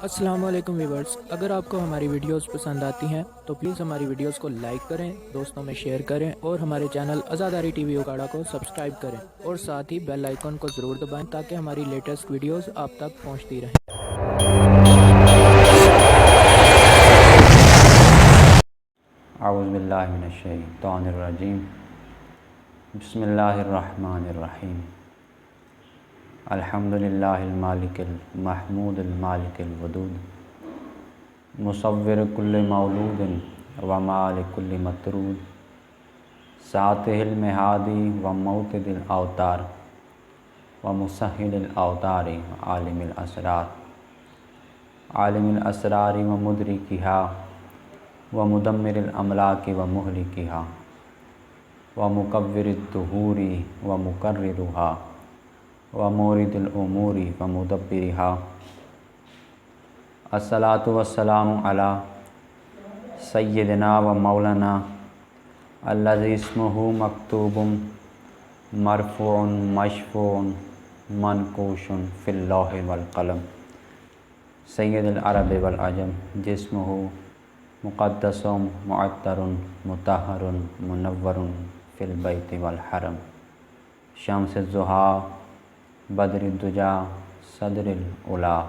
السلام علیکم ویورز، اگر آپ کو ہماری ویڈیوز پسند آتی ہیں تو پلیز ہماری ویڈیوز کو لائک کریں، دوستوں میں شیئر کریں اور ہمارے چینل آزاداری ٹی وی اکاڑا کو سبسکرائب کریں اور ساتھ ہی بیل آئیکن کو ضرور دبائیں تاکہ ہماری لیٹسٹ ویڈیوز آپ تک پہنچتی رہیں۔ اعوذ باللہ من الشیطان الرجیم، بسم اللہ الرحمن الرحیم۔ الحمد للہ المالک المحمود المالک الودود، مصور کل مولود ومال کل مطرود، ساطح المہادی وموتد الاوتار ومسہل الاوتار، عالم الاسرار ومدرکہا ومدمر الاملاک ومہلکہا ومکور الدہور ومقررہا ومورد الامور ومدبرہا۔ الصلاۃ والسلام علی سیدنا و مولانا الذی اسمہ مکتوب مرفوع مشفوع منقوش فی اللوح والقلم، سید العرب والعجم، جسمہ مقدس معطر مطہر منور فی البیت والحرم، شمس الضحیٰ بدر الدجیٰ صدر العلا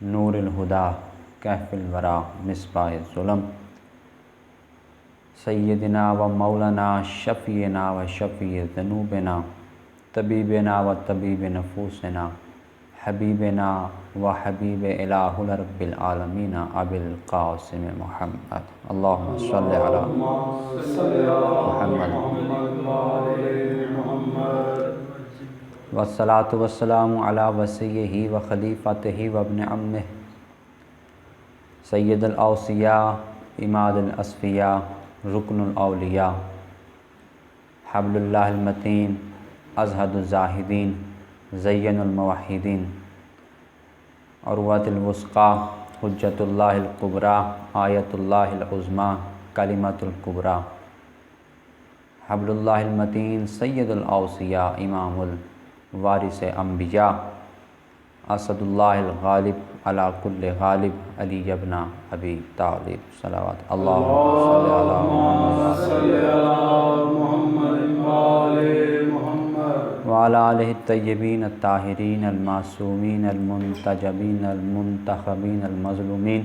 نور الہدیٰ کہف الورا مصباح الظلم، سیدنا و مولانا شفیعنا و شفیع ذنوبنا طبیبنا و طبیب نفوسنا حبیبنا و حبیب الہ رب العالمین ابی القاسم محمد، اللہم صلی علی محمد والصلاۃ والسلام علی وصیہ و خلیفتہ و ابن عمہ سید الاوصیاء عماد الاصفیاء رکن الاولیاء، حبل اللہ المتین ازہد الزاہدین زین الموحدین، عروۃ الوثقی حجۃ اللہ الکبریٰ آیۃ اللہ العظمیٰ کلمۃ الکبریٰ، حبل اللہ المتین سید الاوصیاء امام الوارث انبیاء، اسد اللہ الغالب علی کل غالب علی ابن ابی طالب، صلوات اللہم صلی علی محمد وعلی آلہ الطیبین الطاہرین المعصومین المنتجبین المنتخبین المظلومین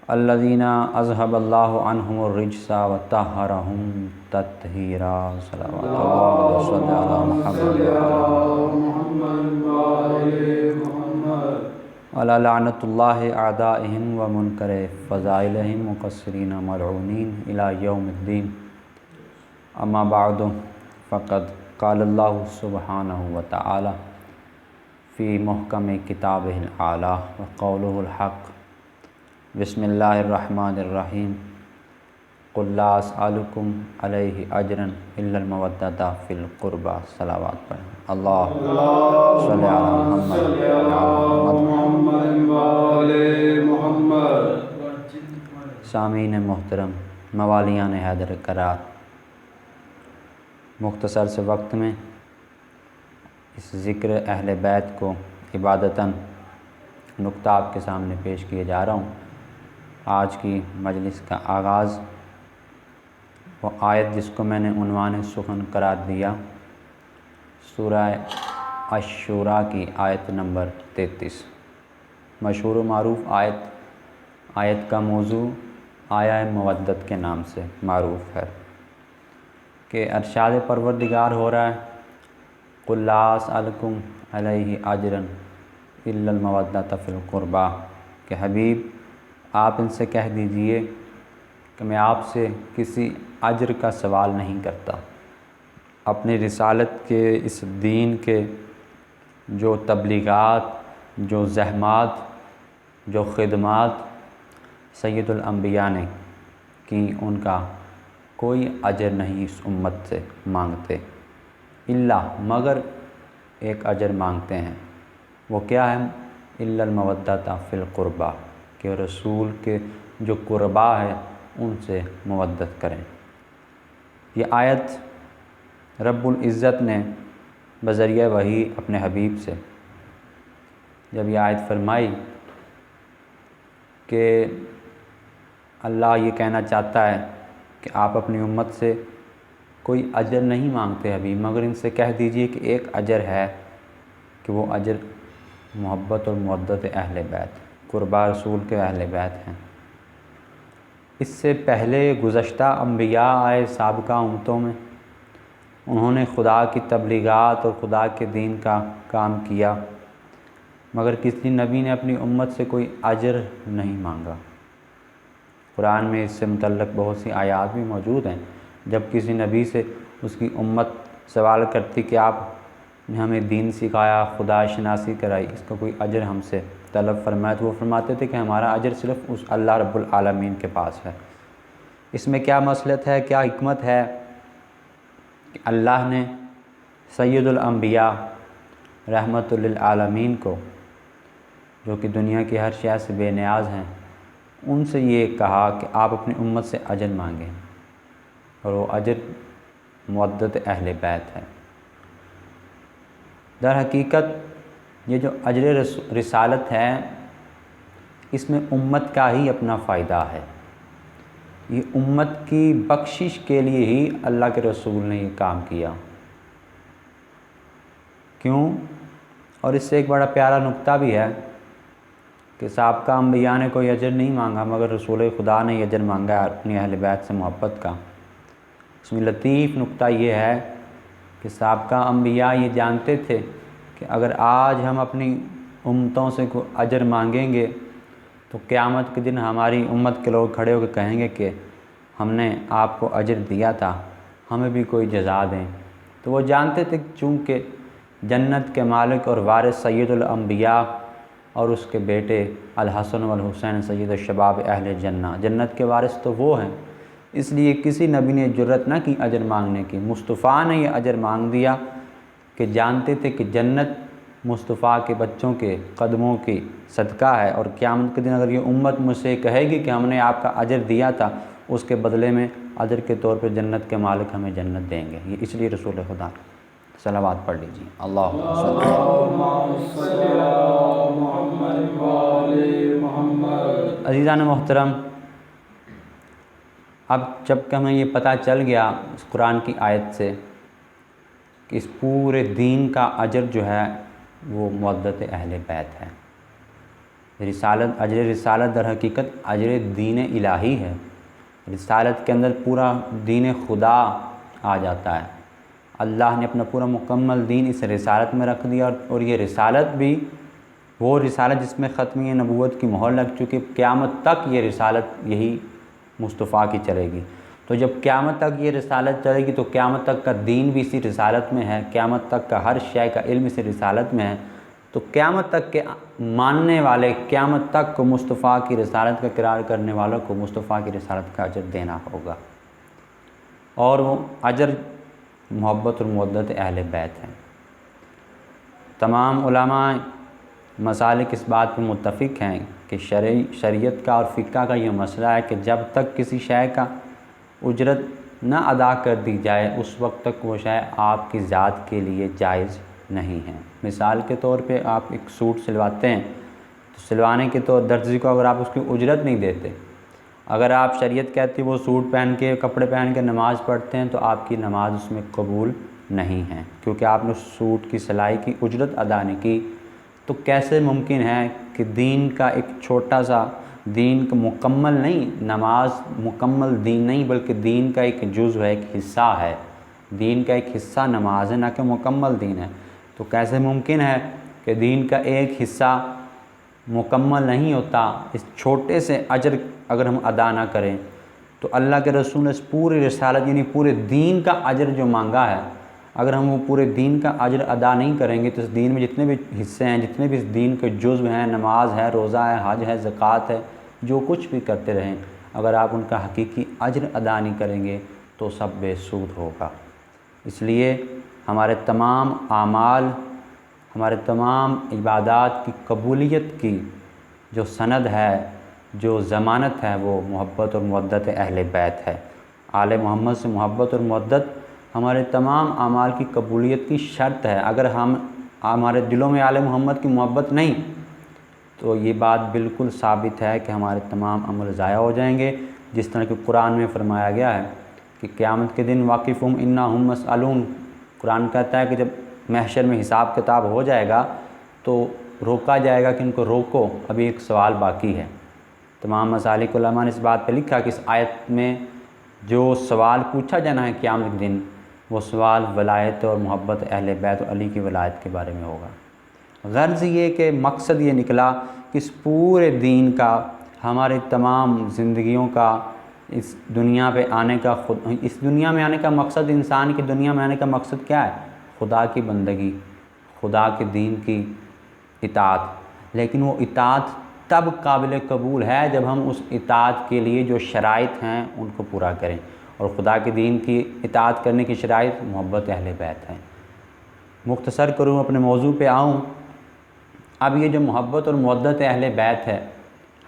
الذین اذھب اللہ عنہم الرجس وطہرہم تطہیرا، صلوات اللہم صلی علی محمد وعلی لعنۃ اللہ اعدائہم ومنکر فضائلہم مقصرین ملعونین الی یوم الدین، اما بعد فقد قال اللہ سبحانہ وتعالی فی محکم کتابہ الاعلی وقولہ الحق، بسم اللہ الرحمن الرحیم، قل لا اسألکم علیہ اجرا الا المودۃ فی القربى، صلوات پڑھیں، اللہ صلی علی محمد۔ سامعین محترم، موالیان حیدر کرار، مختصر سے وقت میں اس ذکر اہل بیت کو عبادتاً نقطہ آپ کے سامنے پیش کیے جا رہا ہوں۔ آج کی مجلس کا آغاز وہ آیت جس کو میں نے عنوان سخن قرار دیا، سورہ الشورى کی آیت نمبر 33، مشہور و معروف آیت کا موضوع آیہ مودت کے نام سے معروف ہے کہ ارشاد پروردگار ہو رہا ہے، قل لا اسألکم علیہ اجرا الا المودۃ فی القربى، کہ حبیب آپ ان سے کہہ دیجئے کہ میں آپ سے کسی اجر کا سوال نہیں کرتا۔ اپنی رسالت کے اس دین کے جو تبلیغات، جو زحمات، جو خدمات سید الانبیاء نے کی، ان کا کوئی اجر نہیں اس امت سے مانگتے، الا مگر ایک اجر مانگتے ہیں، وہ کیا ہے؟ الا المودۃ فی القربى، کہ رسول کے جو قربا ہے ان سے مودت کریں۔ یہ آیت رب العزت نے بذریعہ وحی اپنے حبیب سے جب یہ آیت فرمائی کہ اللہ یہ کہنا چاہتا ہے کہ آپ اپنی امت سے کوئی اجر نہیں مانگتے ابھی، مگر ان سے کہہ دیجئے کہ ایک اجر ہے کہ وہ اجر محبت اور مودت اہل بیت، قربا رسول کے اہل بیت ہیں۔ اس سے پہلے گزشتہ انبیاء آئے سابقہ امتوں میں، انہوں نے خدا کی تبلیغات اور خدا کے دین کا کام کیا، مگر کسی نبی نے اپنی امت سے کوئی اجر نہیں مانگا۔ قرآن میں اس سے متعلق بہت سی آیات بھی موجود ہیں۔ جب کسی نبی سے اس کی امت سوال کرتی کہ آپ نے ہمیں دین سکھایا، خدا شناسی کرائی، اس کا کوئی اجر ہم سے طلب فرمائے، تو وہ فرماتے تھے کہ ہمارا اجر صرف اس اللہ رب العالمین کے پاس ہے۔ اس میں کیا مصلحت ہے، کیا حکمت ہے کہ اللہ نے سید الانبیاء رحمت للعالمین کو، جو کہ دنیا کی ہر شے سے بے نیاز ہیں، ان سے یہ کہا کہ آپ اپنی امت سے اجر مانگیں، اور وہ اجر مودت اہل بیت ہے۔ در حقیقت یہ جو اجر رسالت ہے، اس میں امت کا ہی اپنا فائدہ ہے۔ یہ امت کی بخشش کے لیے ہی اللہ کے رسول نے یہ کام کیا۔ کیوں؟ اور اس سے ایک بڑا پیارا نقطہ بھی ہے کہ سابقہ انبیاء نے کوئی اجر نہیں مانگا، مگر رسول خدا نے یہ اجر مانگا اپنی اہل بیت سے محبت کا۔ اس میں لطیف نقطہ یہ ہے کہ سابقہ انبیاء یہ جانتے تھے کہ اگر آج ہم اپنی امتوں سے کوئی اجر مانگیں گے تو قیامت کے دن ہماری امت کے لوگ کھڑے ہو کے کہیں گے کہ ہم نے آپ کو اجر دیا تھا، ہمیں بھی کوئی جزا دیں۔ تو وہ جانتے تھے کہ چونکہ جنت کے مالک اور وارث سید الانبیاء اور اس کے بیٹے الحسن والحسین سید الشباب اہل جنہ، جنت کے وارث تو وہ ہیں، اس لیے کسی نبی نے جرت نہ کی اجر مانگنے کی۔ مصطفیٰ نے یہ اجر مانگ دیا کہ جانتے تھے کہ جنت مصطفیٰ کے بچوں کے قدموں کی صدقہ ہے، اور قیامت کے دن اگر یہ امت مجھ سے کہے گی کہ ہم نے آپ کا اجر دیا تھا، اس کے بدلے میں اجر کے طور پر جنت کے مالک ہمیں جنت دیں گے۔ یہ اس لیے رسول خدا صلوات پڑھ لیجیے۔ اللہم صلی عزیزان محترم، اب جب کہ ہمیں یہ پتہ چل گیا اس قرآن کی آیت سے کہ اس پورے دین کا اجر جو ہے وہ مودت اہل بیت ہے۔ رسالت، اجر رسالت در حقیقت اجر دین الہی ہے۔ رسالت کے اندر پورا دین خدا آ جاتا ہے۔ اللہ نے اپنا پورا مکمل دین اس رسالت میں رکھ دیا، اور یہ رسالت بھی وہ رسالت جس میں ختمی نبوت کی مہر لگ چکی، قیامت تک یہ رسالت یہی مصطفیٰ کی چلے گی۔ تو جب قیامت تک یہ رسالت چلے گی تو قیامت تک کا دین بھی اسی رسالت میں ہے، قیامت تک کا ہر شے کا علم اسی رسالت میں ہے۔ تو قیامت تک کے ماننے والے، قیامت تک کو مصطفیٰ کی رسالت کا اقرار کرنے والوں کو مصطفیٰ کی رسالت کا اجر دینا ہوگا، اور وہ اجر محبت اور مودت اہل بیت ہے۔ تمام علماء مسالک اس بات پر متفق ہیں کہ شریعت کا اور فقہ کا یہ مسئلہ ہے کہ جب تک کسی شے کا اجرت نہ ادا کر دی جائے، اس وقت تک وہ شے آپ کی ذات کے لیے جائز نہیں ہے۔ مثال کے طور پہ آپ ایک سوٹ سلواتے ہیں تو سلوانے کے طور درزی کو اگر آپ اس کی اجرت نہیں دیتے، اگر آپ شریعت کہتی وہ سوٹ پہن کے، کپڑے پہن کے نماز پڑھتے ہیں، تو آپ کی نماز اس میں قبول نہیں ہے، کیونکہ آپ نے سوٹ کی سلائی کی اجرت ادا نہیں کی۔ تو کیسے ممکن ہے کہ دین کا ایک چھوٹا سا، دین کا مکمل نہیں، نماز مکمل دین نہیں بلکہ دین کا ایک جزو ہے، ایک حصہ ہے، دین کا ایک حصہ نماز ہے، نہ کہ مکمل دین ہے۔ تو کیسے ممکن ہے کہ دین کا ایک حصہ مکمل نہیں ہوتا؟ اس چھوٹے سے اجر اگر ہم ادا نہ کریں تو اللہ کے رسول نے اس پوری رسالت یعنی پورے دین کا اجر جو مانگا ہے، اگر ہم وہ پورے دین کا اجر ادا نہیں کریں گے تو اس دین میں جتنے بھی حصے ہیں، جتنے بھی اس دین کے جزو ہیں، نماز ہے، روزہ ہے، حج ہے، زکوٰۃ ہے، جو کچھ بھی کرتے رہیں، اگر آپ ان کا حقیقی اجر ادا نہیں کریں گے تو سب بے سود ہوگا۔ اس لیے ہمارے تمام اعمال، ہمارے تمام عبادات کی قبولیت کی جو سند ہے، جو ضمانت ہے، وہ محبت اور مودت اہل بیت ہے۔ آل محمد سے محبت اور مودت ہمارے تمام اعمال کی قبولیت کی شرط ہے۔ اگر ہمارے دلوں میں آل محمد کی محبت نہیں تو یہ بات بالکل ثابت ہے کہ ہمارے تمام عمل ضائع ہو جائیں گے، جس طرح کہ قرآن میں فرمایا گیا ہے کہ قیامت کے دن واقفہم انہم مسئلون۔ قرآن کہتا ہے کہ جب محشر میں حساب کتاب ہو جائے گا تو روکا جائے گا کہ ان کو روکو، ابھی ایک سوال باقی ہے۔ تمام مسالک علماء نے اس بات پہ لکھا کہ اس آیت میں جو سوال پوچھا جانا ہے قیامت کے دن، وہ سوال ولایت اور محبت اہل بیت اور علی کی ولایت کے بارے میں ہوگا۔ غرض یہ کہ مقصد یہ نکلا کہ اس پورے دین کا، ہمارے تمام زندگیوں کا، اس دنیا پہ آنے کا، اس دنیا میں آنے کا مقصد، انسان کی دنیا میں آنے کا مقصد کیا ہے؟ خدا کی بندگی، خدا کے دین کی اطاعت۔ لیکن وہ اطاعت تب قابل قبول ہے جب ہم اس اطاعت کے لیے جو شرائط ہیں ان کو پورا کریں، اور خدا کے دین کی اطاعت کرنے کی شرائط محبت اہل بیت ہیں۔ مختصر کروں، اپنے موضوع پہ آؤں۔ اب یہ جو محبت اور مودت اہل بیت ہے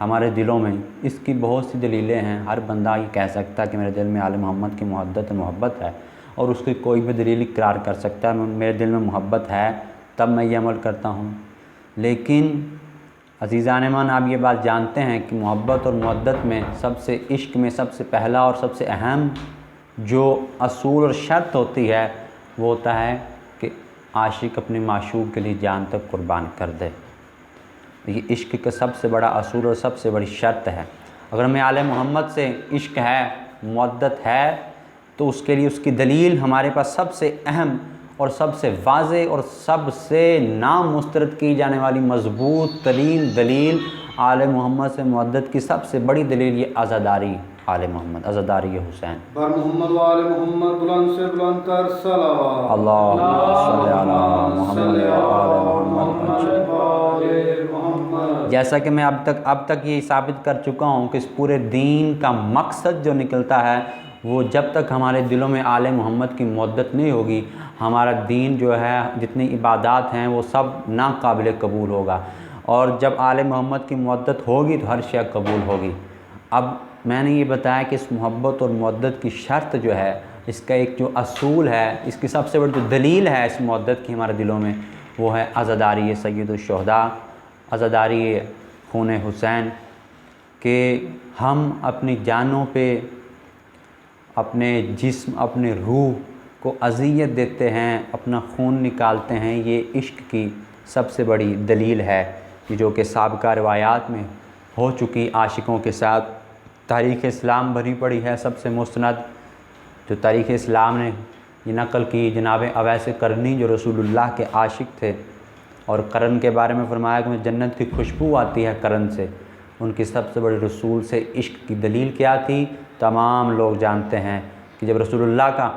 ہمارے دلوں میں، اس کی بہت سی دلیلیں ہیں۔ ہر بندہ یہ کہہ سکتا ہے کہ میرے دل میں آل محمد کی محبت ہے، اور اس کی کوئی بھی دلیل اقرار کر سکتا ہے میرے دل میں محبت ہے تب میں یہ عمل کرتا ہوں۔ لیکن عزیزان ایمان، آپ یہ بات جانتے ہیں کہ محبت اور مودت میں عشق میں سب سے پہلا اور سب سے اہم جو اصول اور شرط ہوتی ہے وہ ہوتا ہے کہ عاشق اپنے معشوق کے لیے جان تک قربان کر دے۔ یہ عشق کا سب سے بڑا اصول اور سب سے بڑی شرط ہے۔ اگر میں آل محمد سے عشق ہے، مودت ہے، تو اس کے لیے اس کی دلیل ہمارے پاس سب سے اہم اور سب سے واضح اور سب سے نام مسترد کی جانے والی مضبوط ترین دلیل آل محمد سے مودت کی سب سے بڑی دلیل یہ عزاداری آل محمد، عزاداری حسین۔ بر محمد و آل محمد بلند سے بلند تر صلوات۔ اللہم صلی علی محمد و آل محمد۔ جیسا کہ میں اب تک یہ ثابت کر چکا ہوں کہ اس پورے دین کا مقصد جو نکلتا ہے وہ جب تک ہمارے دلوں میں آل محمد کی مودت نہیں ہوگی، ہمارا دین جو ہے، جتنی عبادات ہیں وہ سب ناقابل قبول ہوگا، اور جب آل محمد کی مودت ہوگی تو ہر شے قبول ہوگی۔ اب میں نے یہ بتایا کہ اس محبت اور مودت کی شرط جو ہے، اس کا ایک جو اصول ہے، اس کی سب سے بڑی جو دلیل ہے اس مودت کی ہمارے دلوں میں، وہ ہے عزاداری سید الشہداء، عزاداری خون حسین، کہ ہم اپنی جانوں پہ، اپنے جسم، اپنے روح کو اذیت دیتے ہیں، اپنا خون نکالتے ہیں۔ یہ عشق کی سب سے بڑی دلیل ہے، جو کہ سابقہ روایات میں ہو چکی عاشقوں کے ساتھ۔ تاریخ اسلام بھری پڑی ہے سب سے مستند، جو تاریخ اسلام نے یہ نقل کی جناب اویس قرنی جو رسول اللہ کے عاشق تھے، اور قرن کے بارے میں فرمایا کہ جنت کی خوشبو آتی ہے قرن سے۔ ان کی سب سے بڑی رسول سے عشق کی دلیل کیا تھی؟ تمام لوگ جانتے ہیں کہ جب رسول اللہ کا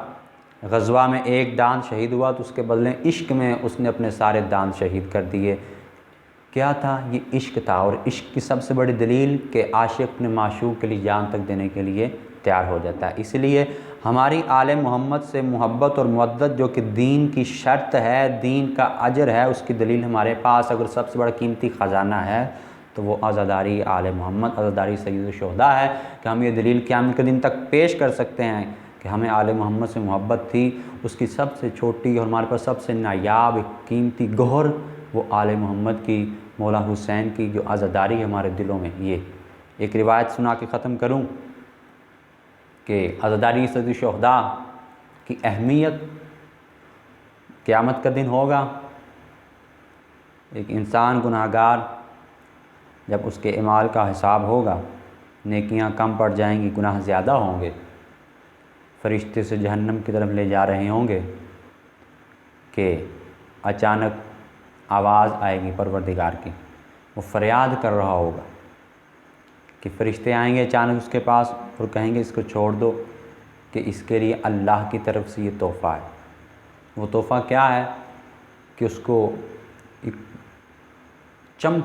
غزوہ میں ایک دانت شہید ہوا تو اس کے بدلے عشق میں اس نے اپنے سارے دانت شہید کر دیے۔ کیا تھا؟ یہ عشق تھا، اور عشق کی سب سے بڑی دلیل کہ عاشق اپنے معشوق کے لیے جان تک دینے کے لیے تیار ہو جاتا ہے۔ اس لیے ہماری آل محمد سے محبت اور مودت جو کہ دین کی شرط ہے، دین کا اجر ہے، اس کی دلیل ہمارے پاس اگر سب سے بڑا قیمتی خزانہ ہے تو وہ عزاداری آل محمد، عزاداری سید الشہداء ہے، کہ ہم یہ دلیل قیامت کے دن تک پیش کر سکتے ہیں کہ ہمیں آل محمد سے محبت تھی۔ اس کی سب سے چھوٹی اور ہمارے پاس سب سے نایاب قیمتی گوہر وہ آل محمد کی، مولا حسین کی جو عزاداری ہمارے دلوں میں۔ یہ ایک روایت سنا کے ختم کروں کہ عزاداری سید الشہداء کی اہمیت قیامت کا دن ہوگا۔ ایک انسان گناہگار جب اس کے اعمال کا حساب ہوگا، نیکیاں کم پڑ جائیں گی، گناہ زیادہ ہوں گے، فرشتے سے جہنم کی طرف لے جا رہے ہوں گے کہ اچانک آواز آئے گی پروردگار کی، وہ فریاد کر رہا ہوگا کہ فرشتے آئیں گے اچانک اس کے پاس اور کہیں گے اس کو چھوڑ دو کہ اس کے لیے اللہ کی طرف سے یہ تحفہ ہے۔ وہ تحفہ کیا ہے؟ کہ اس کو ایک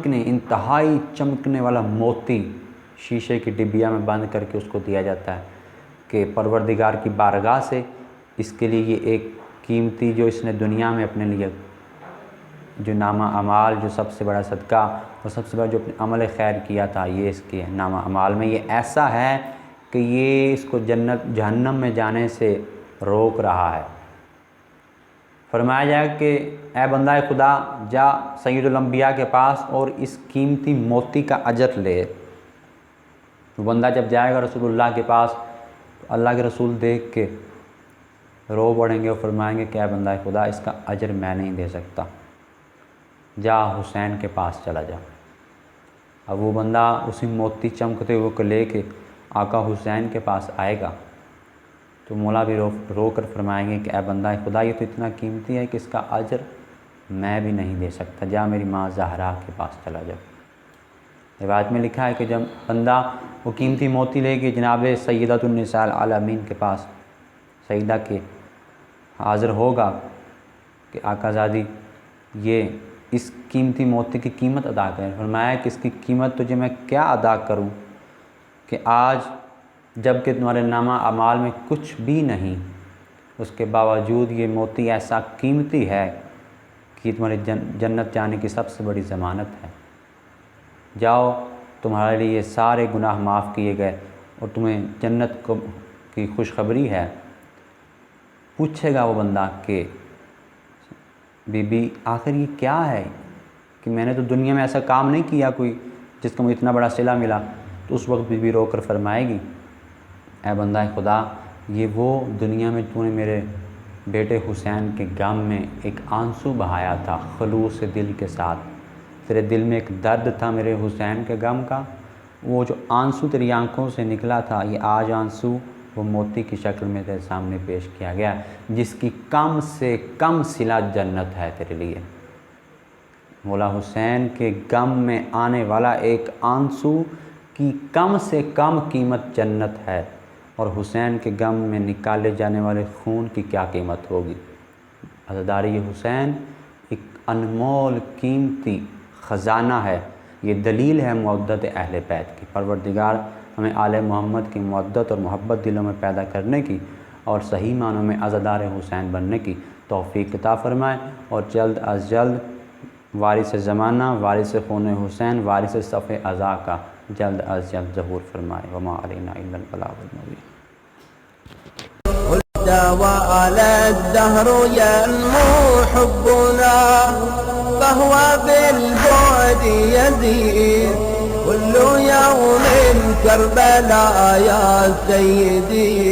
انتہائی چمکنے والا موتی شیشے کی ڈبیا میں بند کر کے اس کو دیا جاتا ہے کہ پروردگار کی بارگاہ سے اس کے لیے یہ ایک قیمتی، جو اس نے دنیا میں اپنے لیے جو نامہ اعمال، جو سب سے بڑا صدقہ اور سب سے بڑا جو اپنے عمل خیر کیا تھا، یہ اس کے نامہ اعمال میں یہ ایسا ہے کہ یہ اس کو جہنم میں جانے سے روک رہا ہے۔ فرمایا جائے کہ اے بندہ خدا جا سید الانبیاء کے پاس اور اس قیمتی موتی کا اجر لے۔ وہ بندہ جب جائے گا رسول اللہ کے پاس تو اللہ کے رسول دیکھ کے رو پڑیں گے اور فرمائیں گے کہ اے بندہ خدا اس کا اجر میں نہیں دے سکتا، جا حسین کے پاس چلا جا۔ اب وہ بندہ اسی موتی چمکتے ہوئے کو لے کے آقا حسین کے پاس آئے گا تو مولا بھی رو کر فرمائیں گے کہ اے بندہ خدا یہ تو اتنا قیمتی ہے کہ اس کا اجر میں بھی نہیں دے سکتا، جا میری ماں زہرا کے پاس چلا جا۔ روایت میں لکھا ہے کہ جب بندہ وہ قیمتی موتی لے کے جناب سیدۃ النساء العالمین کے پاس سیدہ کے حاضر ہوگا کہ آقا زادی یہ اس قیمتی موتی کی قیمت ادا کریں، فرمایا کہ اس کی قیمت تجھے میں کیا ادا کروں کہ آج جب کہ تمہارے نامہ اعمال میں کچھ بھی نہیں، اس کے باوجود یہ موتی ایسا قیمتی ہے کہ تمہارے جنت جانے کی سب سے بڑی ضمانت ہے۔ جاؤ تمہارے لیے سارے گناہ معاف کیے گئے اور تمہیں جنت کی خوشخبری ہے۔ پوچھے گا وہ بندہ کہ بی بی آخر یہ کیا ہے کہ میں نے تو دنیا میں ایسا کام نہیں کیا کوئی جس کا مجھے اتنا بڑا صلہ ملا، تو اس وقت بی بی رو کر فرمائے گی اے بندہ خدا یہ وہ دنیا میں تو نے میرے بیٹے حسین کے غم میں ایک آنسو بہایا تھا خلوص دل کے ساتھ، تیرے دل میں ایک درد تھا میرے حسین کے غم کا، وہ جو آنسو تیری آنکھوں سے نکلا تھا یہ آج آنسو وہ موتی کی شکل میں تیرے سامنے پیش کیا گیا، جس کی کم سے کم صلہ جنت ہے تیرے لیے۔ مولا حسین کے غم میں آنے والا ایک آنسو کی کم سے کم قیمت جنت ہے، اور حسین کے غم میں نکالے جانے والے خون کی کیا قیمت ہوگی۔ عزاداری حسین ایک انمول قیمتی خزانہ ہے، یہ دلیل ہے مودت اہل بیت کی۔ پروردگار ہمیں آل محمد کی مودت اور محبت دلوں میں پیدا کرنے کی اور صحیح معنوں میں عزادار حسین بننے کی توفیق عطا فرمائے، اور جلد از جلد وارث زمانہ، وارث خون حسین، وارث صف عزا کا جلد از جلد ظہور فرمائے۔ وما علینا الا البلاغ المبین۔ وعلى الدهر ينمو حبنا فهو بالبعد يزيد كل يوم كربلاء يا سيدي